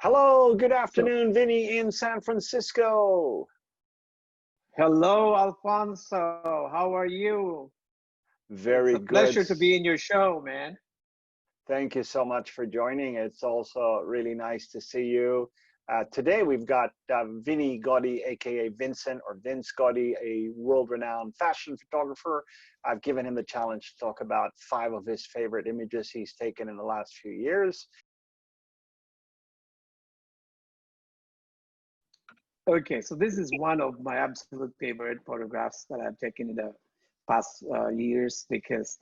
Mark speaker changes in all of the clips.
Speaker 1: Hello, good
Speaker 2: So,
Speaker 1: afternoon, Vinny in San Francisco.
Speaker 2: hello, Alfonso. How are you? It's
Speaker 1: Very
Speaker 2: a
Speaker 1: good.
Speaker 2: pleasure to be in your show, man.
Speaker 1: Thank you so much for joining. It's also really nice to see you. Today we've got Vinny Gotti, aka Vincent or Vince Gotti, a world-renowned fashion photographer. I've given him the challenge to talk about 5 of his favorite images he's taken in the last few years.
Speaker 2: Okay, so this is one of my absolute favorite photographs that I've taken in the past years because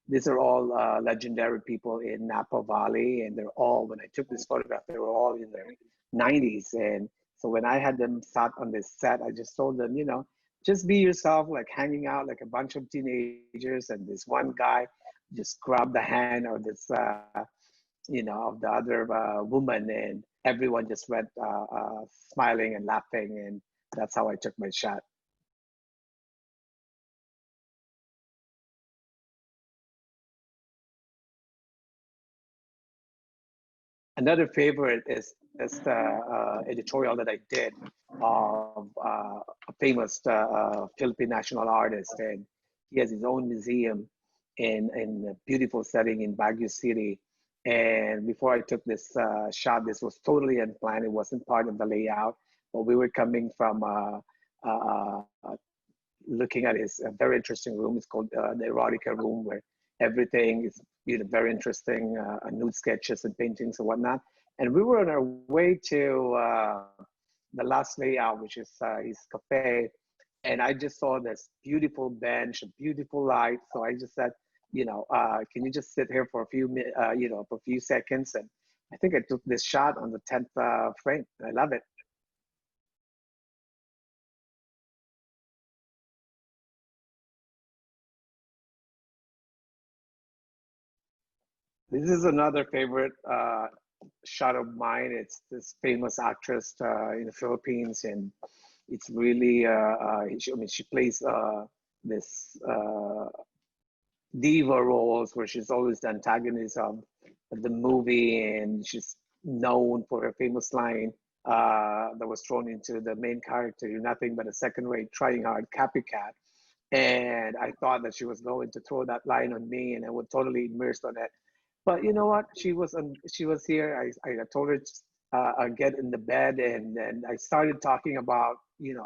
Speaker 2: these are all legendary people in Napa Valley, and they're all, when I took this photograph, they were all in their 90s. And so when I had them sat on this set, I just told them, just be yourself, like hanging out like a bunch of teenagers. And this one guy just grabbed the hand of this of the other woman, and everyone just went smiling and laughing, and that's how I took my shot. Another favorite is the editorial that I did of a famous Philippine national artist, and he has his own museum in a beautiful setting in Baguio City. And before I took this shot, this was totally unplanned. It wasn't part of the layout, but we were coming from looking at his very interesting room. It's called the Erotica Room, where everything is very interesting, nude sketches and paintings and whatnot. And we were on our way to the last layout, which is his cafe. And I just saw this beautiful bench, a beautiful light. So I just said, can you just sit here for a few minutes, for a few seconds? And I think I took this shot on the 10th frame. I love it. This is another favorite shot of mine. It's this famous actress in the Philippines, and it's really, she plays this diva roles where she's always the antagonist of the movie, and she's known for her famous line that was thrown into the main character: "You're nothing but a second-rate, trying hard copycat." And I thought that she was going to throw that line on me, and I was totally immersed on it. But you know what? She was here. I told her to get in the bed, and then I started talking about,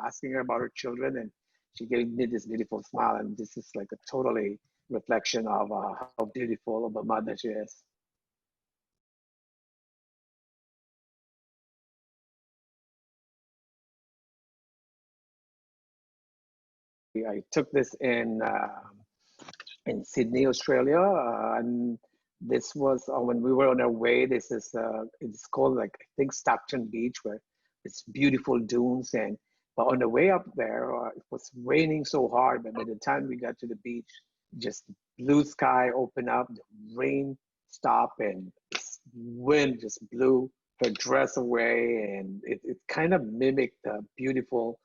Speaker 2: asking her about her children, and she gave me this beautiful smile. And this is like a totally reflection of how beautiful of a mother she is. I took this in Sydney, Australia, and this was when we were on our way. This is it's called, like, I think, Stockton Beach, where it's beautiful dunes. And but on the way up there, it was raining so hard. But by the time we got to the beach, just blue sky opened up, the rain stopped, and this wind just blew her dress away, and it kind of mimicked the beautiful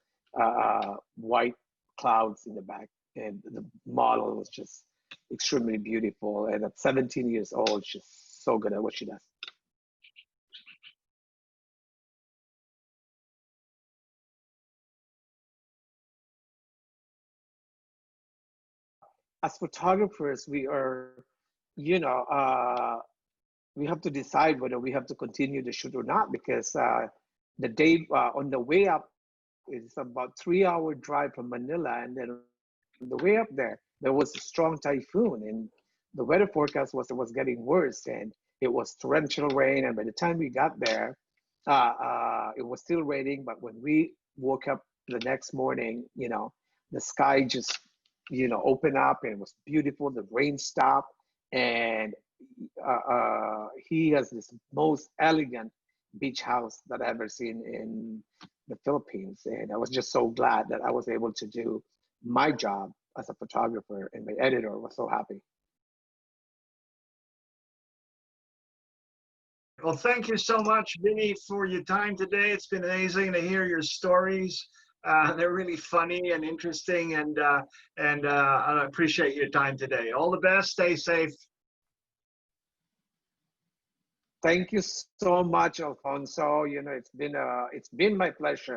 Speaker 2: white clouds in the back. And the model was just extremely beautiful. And at 17 years old, she's so good at what she does. As photographers, we are, you know, uh, we have to decide whether we have to continue the shoot or not, because the day on the way up, it's about 3 hour drive from Manila. And then on the way up there was a strong typhoon, and the weather forecast was it was getting worse, and it was torrential rain. And by the time we got there, it was still raining. But when we woke up the next morning, the sky just, opened up, and it was beautiful. The rain stopped, and he has this most elegant beach house that I've ever seen in the Philippines. And I was just so glad that I was able to do my job as a photographer, and my editor was so happy.
Speaker 1: Well, thank you so much, Vinny, for your time today. It's been amazing to hear your stories. They're really funny and interesting, and I appreciate your time today. All the best. Stay safe.
Speaker 2: Thank you so much, Alfonso. You know, it's been my pleasure